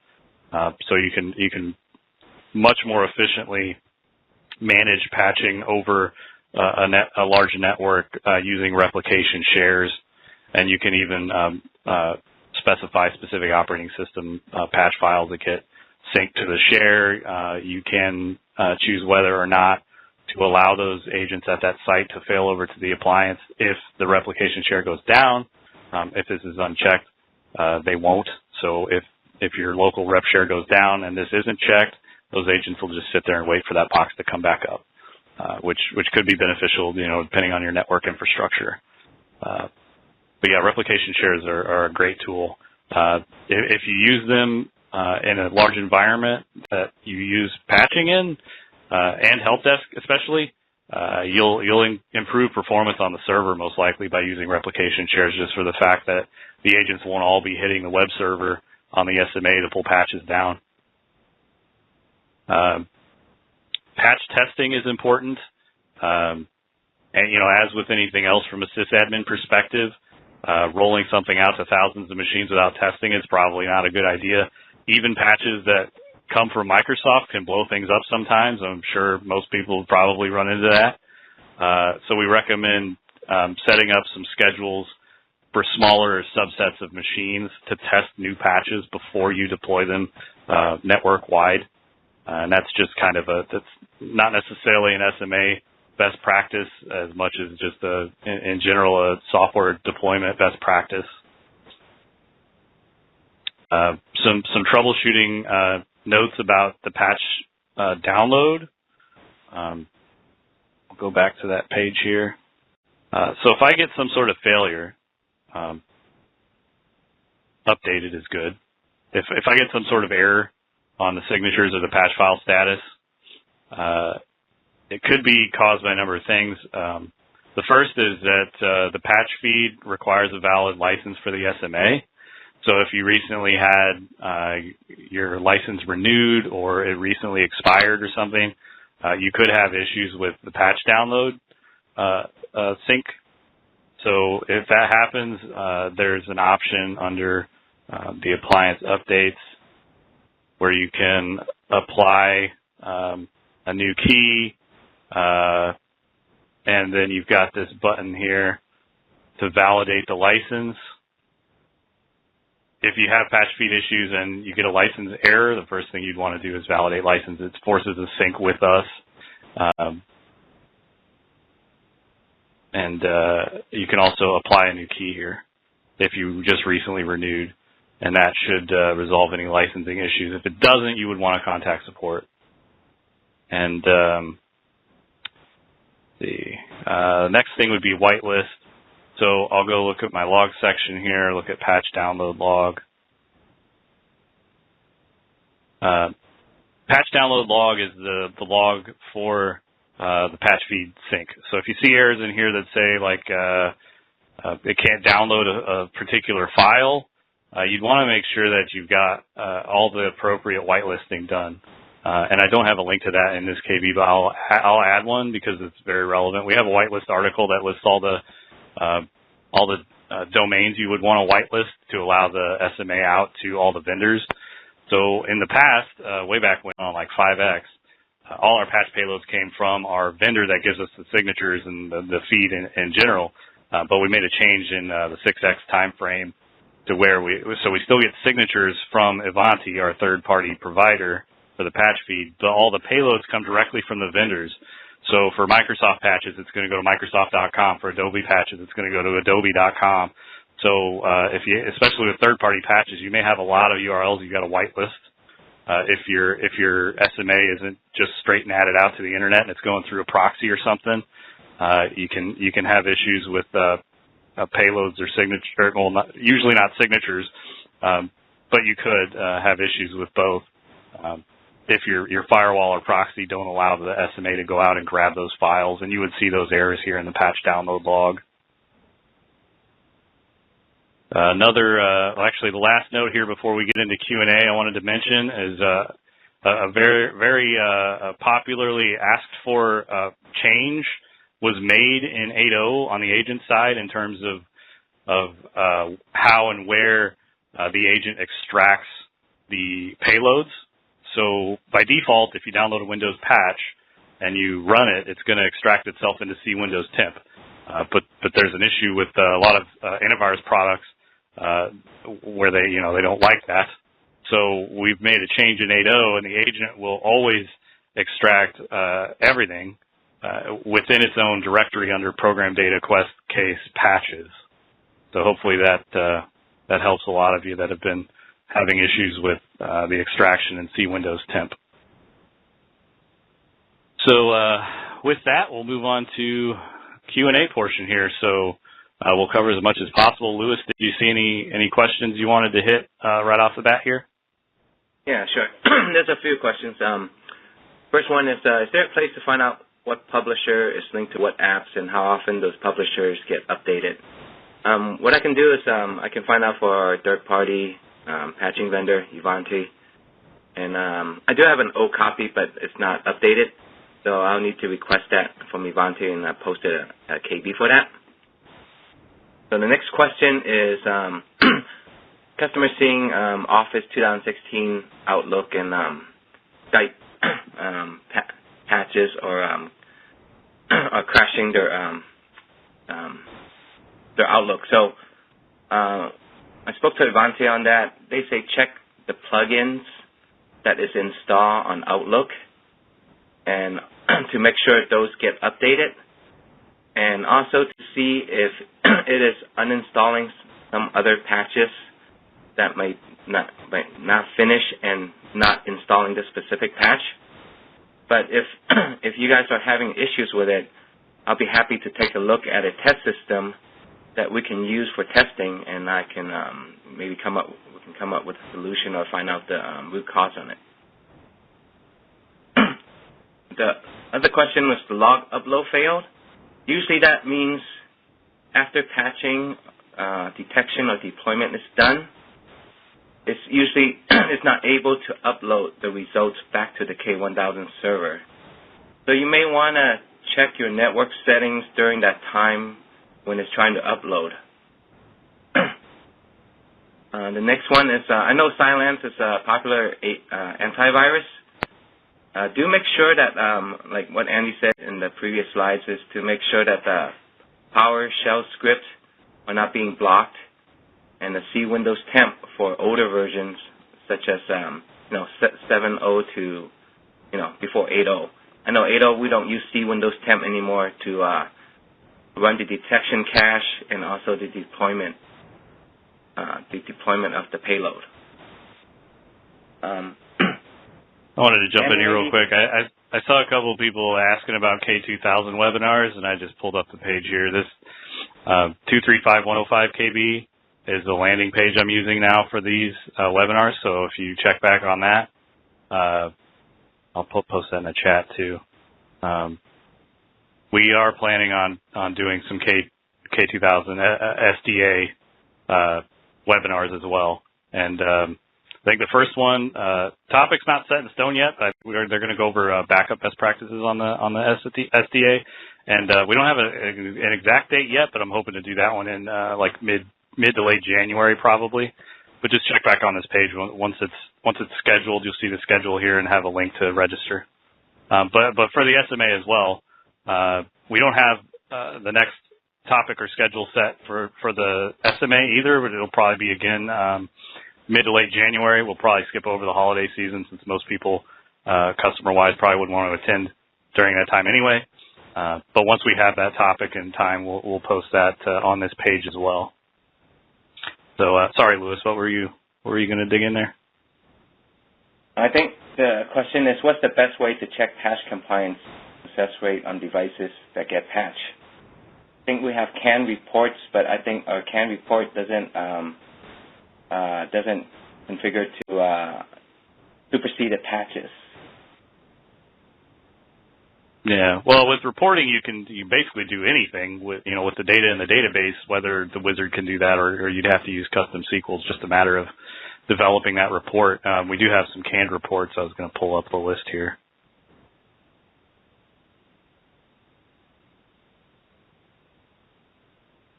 So you can much more efficiently manage patching over a large network using replication shares, and you can even specify specific operating system patch files that get synced to the share. You can choose whether or not to allow those agents at that site to fail over to the appliance if the replication share goes down. If this is unchecked, they won't. So if your local rep share goes down and this isn't checked, those agents will just sit there and wait for that box to come back up, which could be beneficial, depending on your network infrastructure. But yeah, replication shares are a great tool. If you use them in a large environment that you use patching in, and help desk especially, you'll improve performance on the server most likely by using replication shares, just for the fact that the agents won't all be hitting the web server on the SMA to pull patches down. Patch testing is important, and as with anything else from a sysadmin perspective, rolling something out to thousands of machines without testing is probably not a good idea. Even patches that come from Microsoft can blow things up sometimes. I'm sure most people have probably run into that. So we recommend setting up some schedules for smaller subsets of machines to test new patches before you deploy them network-wide. And that's just kind of that's not necessarily an SMA best practice as much as just in general a software deployment best practice. Some troubleshooting notes about the patch download. I'll go back to that page here. So if I get some sort of failure, updated is good. If I get some sort of error on the signatures or the patch file status, it could be caused by a number of things. The first is that the patch feed requires a valid license for the SMA. So if you recently had your license renewed or it recently expired or something, you could have issues with the patch download sync. So if that happens, there's an option under the appliance updates where you can apply a new key, and then you've got this button here to validate the license. If you have patch feed issues and you get a license error, the first thing you'd want to do is validate license. It forces a sync with us. And you can also apply a new key here if you just recently renewed. and that should resolve any licensing issues. If it doesn't, you would want to contact support. And the next thing would be whitelist. So I'll go look at my log section here, look at patch download log. Patch download log is the log for the patch feed sync. So if you see errors in here that say like it can't download a particular file, you'd want to make sure that you've got all the appropriate whitelisting done. And I don't have a link to that in this KB, but I'll add one because it's very relevant. We have a whitelist article that lists all the domains you would want to whitelist to allow the SMA out to all the vendors. So in the past, way back when on like 5X, all our patch payloads came from our vendor that gives us the signatures and the feed in general. But we made a change in the 6X time frame to where we still get signatures from Ivanti, our third-party provider for the patch feed, but all the payloads come directly from the vendors. So for Microsoft patches, it's going to go to Microsoft.com. For Adobe patches, it's going to go to Adobe.com. So especially with third-party patches, you may have a lot of URLs you got to whitelist. If your SMA isn't just straight and added out to the internet and it's going through a proxy or something, you can have issues with payloads or signatures. Well, usually not signatures, but you could have issues with both. If your firewall or proxy don't allow the SMA to go out and grab those files, and you would see those errors here in the patch download log. Actually, the last note here before we get into Q&A I wanted to mention is a very popularly asked for change was made in 8.0 on the agent side in terms of how and where the agent extracts the payloads. So by default, if you download a Windows patch and you run it, it's going to extract itself into C Windows temp. But there's an issue with a lot of antivirus products where they don't like that. So we've made a change in 8.0, and the agent will always extract everything within its own directory under Program Data Quest KACE patches. So hopefully that helps a lot of you that have been having issues with the extraction in C Windows temp. So with that, we'll move on to Q&A portion here. So we'll cover as much as possible. Louis, did you see any questions you wanted to hit right off the bat here? Yeah, sure. There's a few questions. First one is there a place to find out what publisher is linked to what apps and how often those publishers get updated? What I can do is I can find out for our third-party patching vendor, Ivanti. And I do have an old copy, but it's not updated. So I'll need to request that from Ivanti and post a KB for that. So the next question is customers seeing Office 2016 Outlook and Skype patches or are crashing their Outlook. So I spoke to Ivanti on that. They say check the plugins that is installed on Outlook and to make sure those get updated, and also to see if it is uninstalling some other patches that might not finish and not installing the specific patch. But if you guys are having issues with it, I'll be happy to take a look at a test system that we can use for testing, and I can maybe come up with a solution or find out the root cause on it. The other question was the log upload failed. Usually that means after patching, detection or deployment is done, it's usually it's not able to upload the results back to the K1000 server. So you may want to check your network settings during that time when it's trying to upload. The next one is, I know Cylance is a popular antivirus. Do make sure that, like what Andy said in the previous slides, is to make sure that the PowerShell scripts are not being blocked, and the C Windows temp for older versions, such as 7.0 to before 8.0. I know 8.0 we don't use C Windows temp anymore to run the detection cache and also the deployment. the deployment of the payload. I wanted to jump in here real quick. I saw a couple of people asking about K2000 webinars, and I just pulled up the page here. This 235105 KB is the landing page I'm using now for these webinars. So if you check back on that, I'll post that in the chat too. We are planning on doing some K2000 SDA webinars as well, and I think the first one topic's not set in stone yet, but they're going to go over backup best practices on the SDA, and we don't have an exact date yet, but I'm hoping to do that one in like mid to late January probably. But just check back on this page once it's scheduled. You'll see the schedule here and have a link to register. But for the SMA as well, we don't have the next topic or schedule set for the SMA either, but it'll probably be again mid to late January. We'll probably skip over the holiday season since most people, customer-wise, probably wouldn't want to attend during that time anyway. But once we have that topic and time, we'll post that on this page as well. So, sorry, Louis, what were you going to dig in there? I think the question is, what's the best way to check patch compliance success rate on devices that get patched? I think we have CAN reports, but I think our CAN report doesn't configure to supersede the patches. Yeah, well, with reporting, you basically do anything with the data in the database. Whether the wizard can do that or you'd have to use custom SQL, it's just a matter of developing that report. We do have some canned reports. I was going to pull up the list here.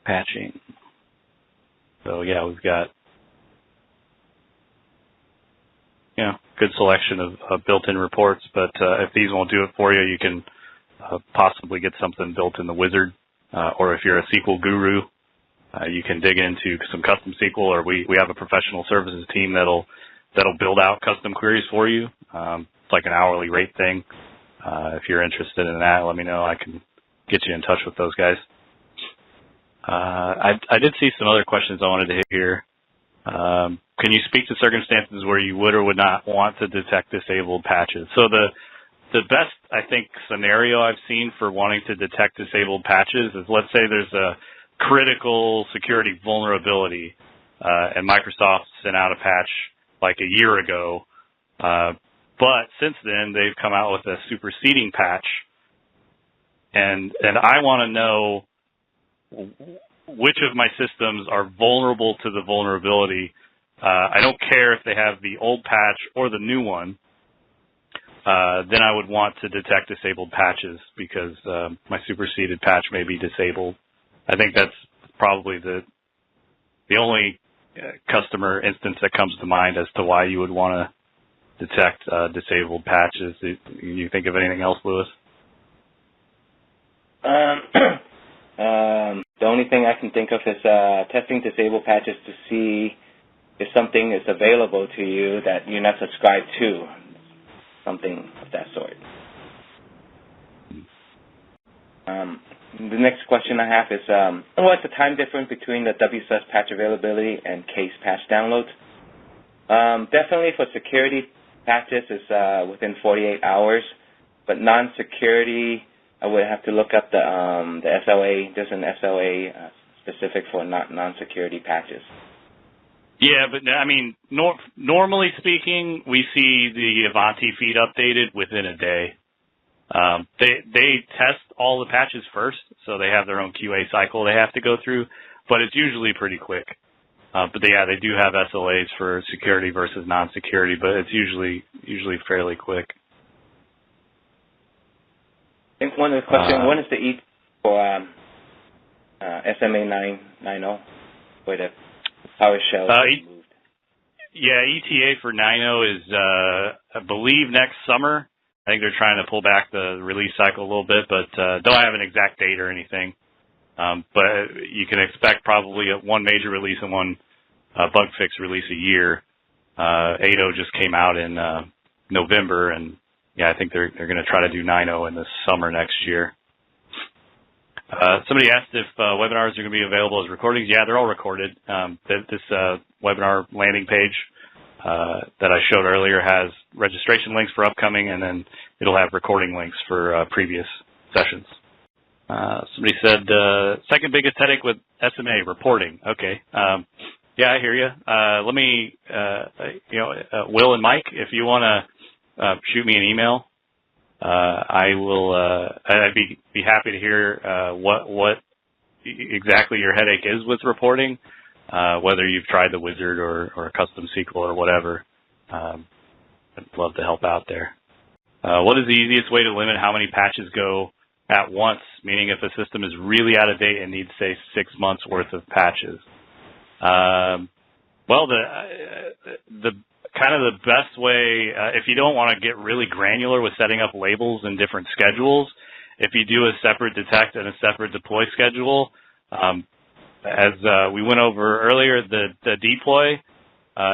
Patching. So yeah, we've got good selection of built-in reports, but if these won't do it for you, you can possibly get something built in the wizard, or if you're a SQL guru, you can dig into some custom SQL, or we have a professional services team that'll build out custom queries for you. It's like an hourly rate thing. If you're interested in that, let me know. I can get you in touch with those guys. I did see some other questions I wanted to hit here. Can you speak to circumstances where you would or would not want to detect disabled patches? So the best, I think, scenario I've seen for wanting to detect disabled patches is, let's say there's a critical security vulnerability, and Microsoft sent out a patch like a year ago, but since then they've come out with a superseding patch, and I want to know which of my systems are vulnerable to the vulnerability. I don't care if they have the old patch or the new one. Then I would want to detect disabled patches because my superseded patch may be disabled. I think that's probably the only customer instance that comes to mind as to why you would want to detect disabled patches. Do you think of anything else, Louis? The only thing I can think of is testing disabled patches to see if something is available to you that you're not subscribed to, something of that sort. The next question I have is, what's the time difference between the WSUS patch availability and KACE patch downloads? Definitely for security patches, it's within 48 hours, but non-security, I would have to look up the SLA. There's an SLA specific for non-security patches. Yeah, but I mean, normally speaking, we see the Avanti feed updated within a day. They test all the patches first, so they have their own QA cycle they have to go through, but it's usually pretty quick. But yeah, they do have SLAs for security versus non-security, but it's usually fairly quick. I think one of the questions, when is the ETA for SMA 9.0, where the PowerShell is moved? Yeah, ETA for 9.0 is, I believe, next summer. I think they're trying to pull back the release cycle a little bit, but don't have an exact date or anything. But you can expect probably one major release and one bug fix release a year. 8.0 just came out in November, and yeah, I think they're going to try to do 9.0 in the summer next year. Somebody asked if webinars are going to be available as recordings. Yeah, they're all recorded. This webinar landing page that I showed earlier has registration links for upcoming, and then it'll have recording links for previous sessions. Somebody said, second biggest headache with SMA, reporting. Okay. Yeah, I hear you. Let me, Will and Mike, if you want to shoot me an email, I will. I'd be happy to hear what exactly your headache is with reporting, whether you've tried the wizard or custom SQL or whatever. I'd love to help out there. What is the easiest way to limit how many patches go at once? Meaning, if a system is really out of date and needs, say, 6 months worth of patches. Well, the kind of the best way, if you don't want to get really granular with setting up labels and different schedules, if you do a separate detect and a separate deploy schedule, as we went over earlier, the deploy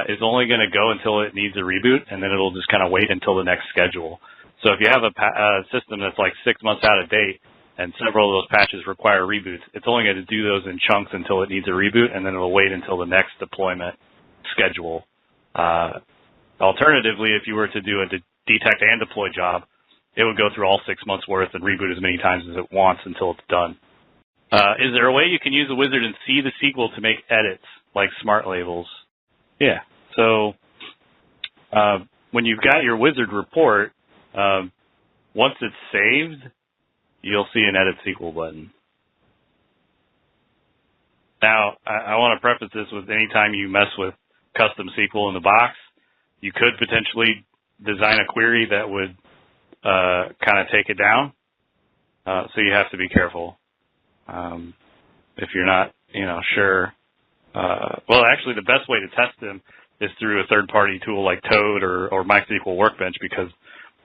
is only going to go until it needs a reboot, and then it'll just kind of wait until the next schedule. So if you have a system that's like 6 months out of date and several of those patches require reboots, it's only going to do those in chunks until it needs a reboot, and then it'll wait until the next deployment schedule. Alternatively, if you were to do a detect and deploy job, it would go through all 6 months worth and reboot as many times as it wants until it's done. Is there a way you can use the wizard and see the SQL to make edits, like smart labels? Yeah. So when you've got your wizard report, once it's saved, you'll see an Edit SQL button. Now, I want to preface this with anytime you mess with custom SQL in the box, you could potentially design a query that would kind of take it down. So you have to be careful. If you're not, sure. Well, actually, the best way to test them is through a third-party tool like Toad or MySQL Workbench, because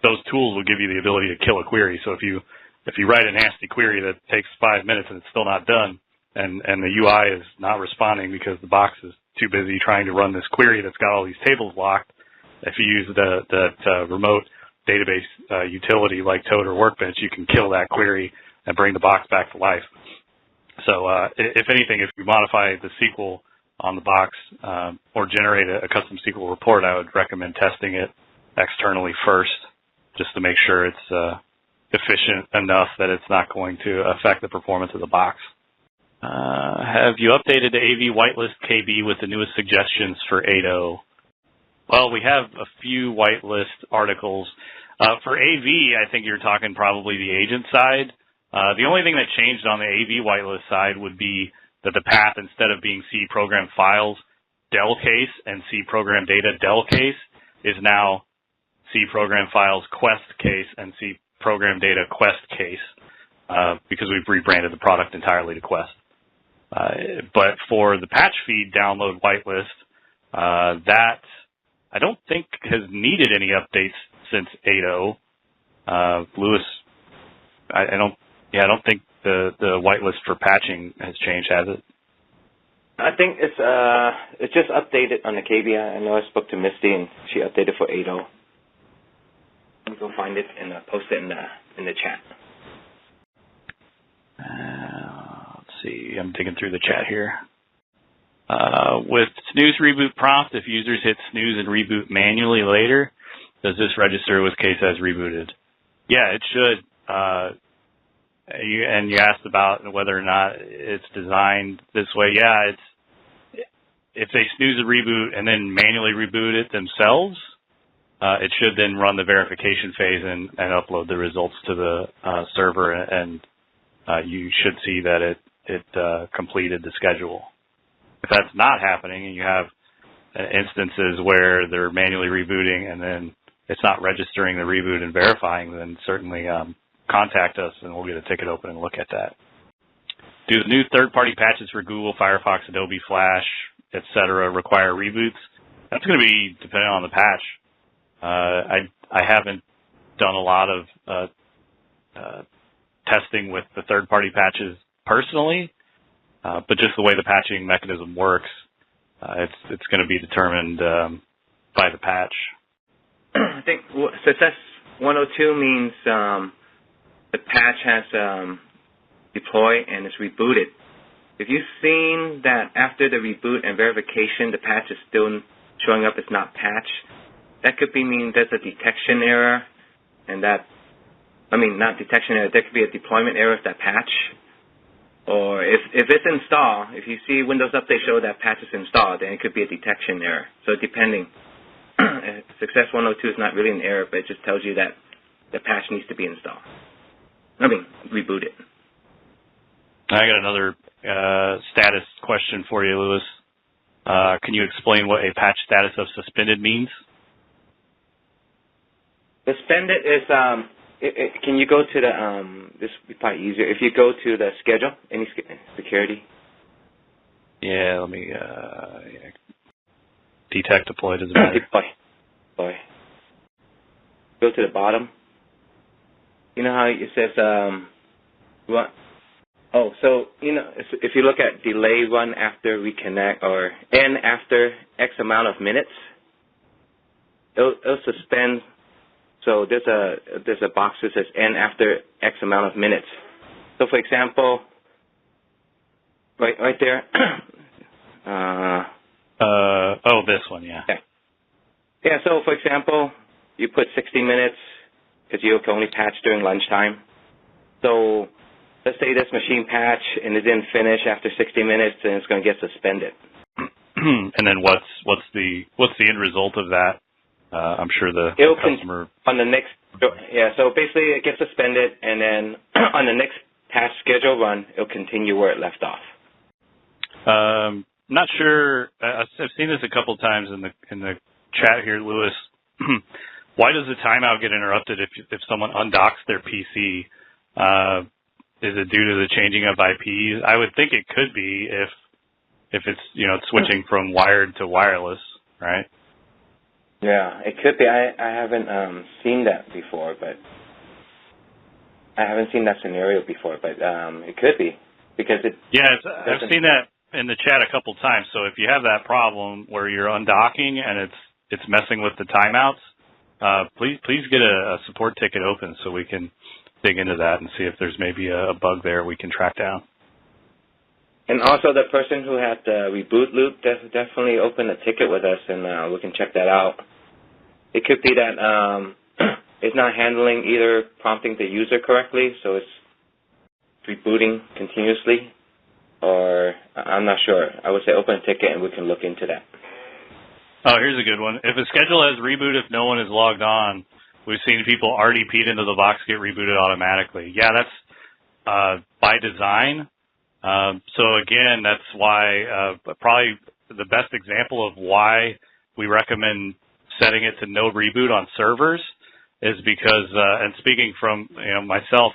those tools will give you the ability to kill a query. So if you write a nasty query that takes 5 minutes and it's still not done, and the UI is not responding because the box is too busy trying to run this query that's got all these tables locked, if you use that remote database utility like Toad or Workbench, you can kill that query and bring the box back to life. So if anything, if you modify the SQL on the box or generate a custom SQL report, I would recommend testing it externally first, just to make sure it's efficient enough that it's not going to affect the performance of the box. Have you updated the AV whitelist KB with the newest suggestions for 8.0? Well, we have a few whitelist articles. For AV, I think you're talking probably the agent side. The only thing that changed on the AV whitelist side would be that the path, instead of being C program files del case and C program data del case, is now C program files quest case and C program data quest case, because we've rebranded the product entirely to Quest. But for the patch feed download whitelist, that I don't think has needed any updates since 8.0. Lewis, I don't think the whitelist for patching has changed, has it? I think it's just updated on the KB. I know I spoke to Misty and she updated for 8.0. Let me go find it and post it in the chat. Let's see. I'm digging through the chat here. With snooze reboot prompt, if users hit snooze and reboot manually later, does this register with case as rebooted? Yeah, it should. And you asked about whether or not it's designed this way. Yeah, if they snooze a reboot and then manually reboot it themselves, it should then run the verification phase and upload the results to the server, and you should see that it completed the schedule. If that's not happening and you have instances where they're manually rebooting and then it's not registering the reboot and verifying, then certainly contact us and we'll get a ticket open and look at that. Do the new third-party patches for Google, Firefox, Adobe Flash, etc. require reboots? That's going to be dependent on the patch. I haven't done a lot of testing with the third-party patches personally, but just the way the patching mechanism works, it's going to be determined by the patch. I think success 102 means the patch has deploy and it's rebooted. If you've seen that after the reboot and verification, the patch is still showing up as not patched, that could mean there's a detection error, and that, not detection error, there could be a deployment error of that patch. Or if it's installed, if you see Windows Update show that patch is installed, then it could be a detection error. So depending, Success 102 is not really an error, but it just tells you that the patch needs to be installed. Rebooted. I got another status question for you, Louis. Can you explain what a patch status of suspended means? Suspended is, can you go to the, this would be probably easier, if you go to the schedule, any security? Yeah, let me, detect, deploy, doesn't matter. Deploy. Go to the bottom. You know how it says, if you look at delay run after reconnect or end after X amount of minutes, it'll suspend. So there's a box that says end after X amount of minutes. So for example, right there. This one, yeah. Yeah. So for example, you put 60 minutes because you can only patch during lunchtime. So let's say this machine patch and it didn't finish after 60 minutes, and it's going to get suspended. And then what's the end result of that? I'm sure the customer on the next. Yeah. So basically, it gets suspended, and then on the next patch schedule run, it'll continue where it left off. Not sure. I've seen this a couple times in the chat here, Louis. Why does the timeout get interrupted if someone undocks their PC? Is it due to the changing of IPs? I would think it could be if it's switching from wired to wireless, right? Yeah, it could be. I haven't seen that before, but I haven't seen that scenario before, but it could be because it. Yeah, I've seen that in the chat a couple times. So if you have that problem where you're undocking and it's messing with the timeouts, please get a support ticket open so we can dig into that and see if there's maybe a bug there we can track down. And also the person who had the reboot loop definitely open a ticket with us, and we can check that out. It could be that it's not handling either prompting the user correctly, so it's rebooting continuously, or I'm not sure. I would say open a ticket and we can look into that. Oh, here's a good one. If a schedule has reboot if no one is logged on, we've seen people RDP'd into the box get rebooted automatically. Yeah, that's by design. So again, that's why probably the best example of why we recommend setting it to no reboot on servers is because, and speaking from myself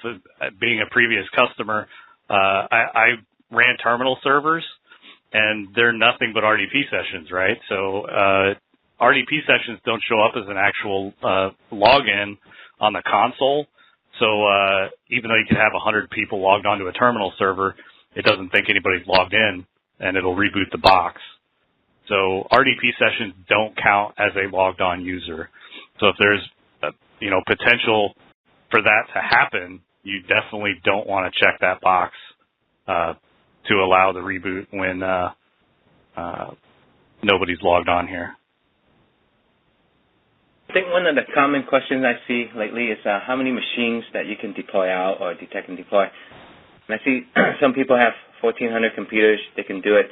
being a previous customer, I ran terminal servers, and they're nothing but RDP sessions, right? So RDP sessions don't show up as an actual login on the console. So even though you could have 100 people logged onto a terminal server, it doesn't think anybody's logged in, and it'll reboot the box. So RDP sessions don't count as a logged on user. So if there's potential for that to happen, you definitely don't want to check that box to allow the reboot when nobody's logged on here. I think one of the common questions I see lately is how many machines that you can deploy out or detect and deploy. And I see some people have 1,400 computers, they can do it.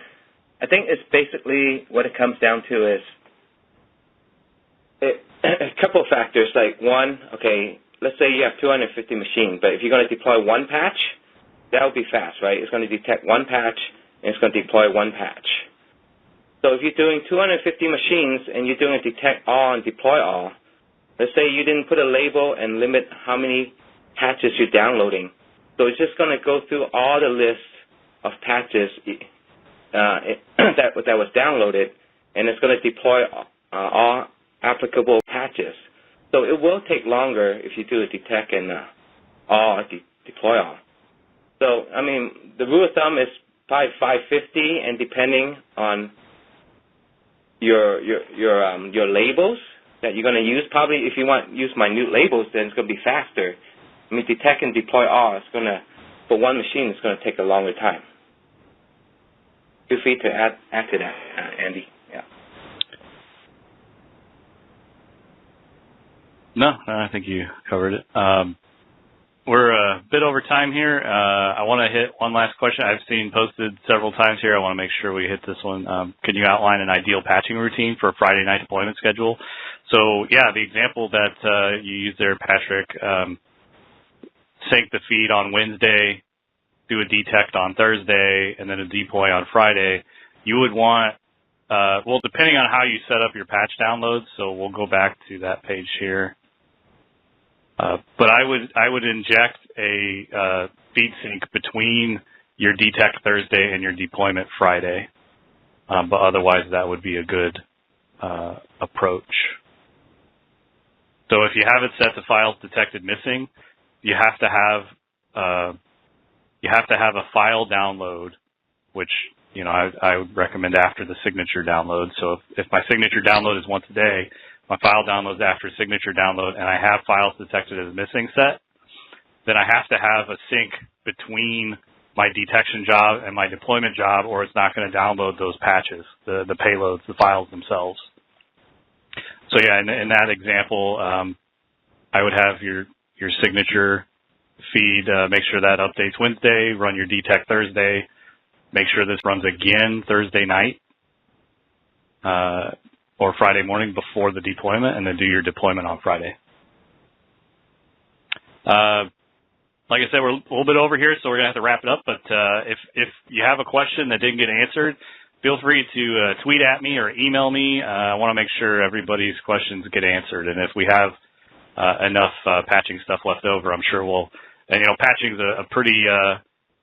I think it's basically what it comes down to is a couple of factors. Like one, okay, let's say you have 250 machines, but if you're going to deploy one patch, that will be fast, right? It's going to detect one patch, and it's going to deploy one patch. So if you're doing 250 machines and you're doing a detect all and deploy all, let's say you didn't put a label and limit how many patches you're downloading. So it's just going to go through all the list of patches that was downloaded, and it's going to deploy all applicable patches. So it will take longer if you do a detect and all deploy all. So I mean, the rule of thumb is probably 550, and depending on your labels that you're going to use, probably if you want to use minute labels, then it's going to be faster. I mean, detect and deploy all, it's going to for one machine, it's going to take a longer time. Feel free to add to that, Andy. Yeah. No, I think you covered it. We're a bit over time here. I want to hit one last question I've seen posted several times here. I want to make sure we hit this one. Can you outline an ideal patching routine for a Friday night deployment schedule? So, yeah, the example that you used there, Patrick, sync the feed on Wednesday, do a detect on Thursday, and then a deploy on Friday. You would want, well, depending on how you set up your patch downloads, so we'll go back to that page here. But I would inject a feed sync between your detect Thursday and your deployment Friday. But otherwise, that would be a good approach. So if you have it set to files detected missing, you have to have a file download, which I would recommend after the signature download. So if my signature download is once a day, my file downloads after signature download, and I have files detected as missing set, then I have to have a sync between my detection job and my deployment job, or it's not going to download those patches, the payloads, the files themselves. So yeah, in that example, I would have your signature feed, make sure that updates Wednesday, run your detect Thursday, make sure this runs again Thursday night, or Friday morning before the deployment, and then do your deployment on Friday. Like I said, we're a little bit over here, so we're going to have to wrap it up. But if you have a question that didn't get answered, feel free to tweet at me or email me. I want to make sure everybody's questions get answered. And if we have enough patching stuff left over, I'm sure we'll. And patching is a pretty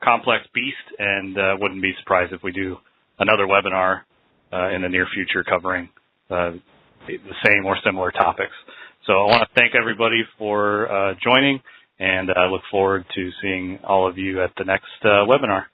complex beast, and wouldn't be surprised if we do another webinar in the near future covering the same or similar topics. So I want to thank everybody for joining, and I look forward to seeing all of you at the next webinar.